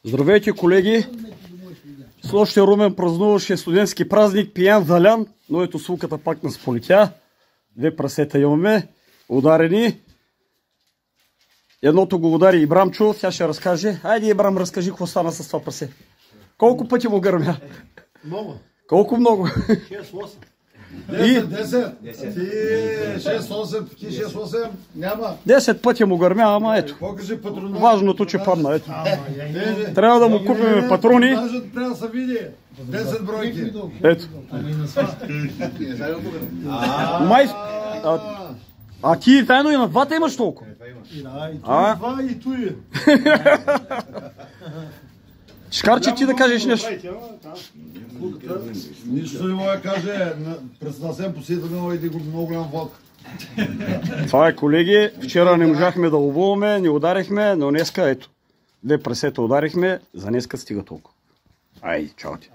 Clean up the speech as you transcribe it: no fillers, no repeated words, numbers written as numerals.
Здравейте, колеги! Снощи Румен празнуваше студентски празник, пиян залян, но ето свуката пак нас полетя. Две прасета имаме, ударени. Едното го удари Ибрамчо, тя ще разкаже. Айде, Ибрам, разкажи какво стана с това прасе. Колко пъти му гърмя? Много. Колко много? 6-8. 10. Ти 6-8, ти 6-8. Няма. 10 пъти му гърмя, ама ето. Покажи патрона. Важното, че падна, ето. Трябва да му купим патрони. Трябва да се види. 10 бройки. Ето. Май... А ти тайно и на двата имаш толкова? И това и туи. Шкарче, ти да кажеш нещо. Нищо не мога да каже. През насен посетил един много голям влак. Това е, колеги. Вчера не можахме да ловуваме, не ударихме, но днеска ето. Две прасета ударихме, за днеска стига толкова. Айде, чао ти.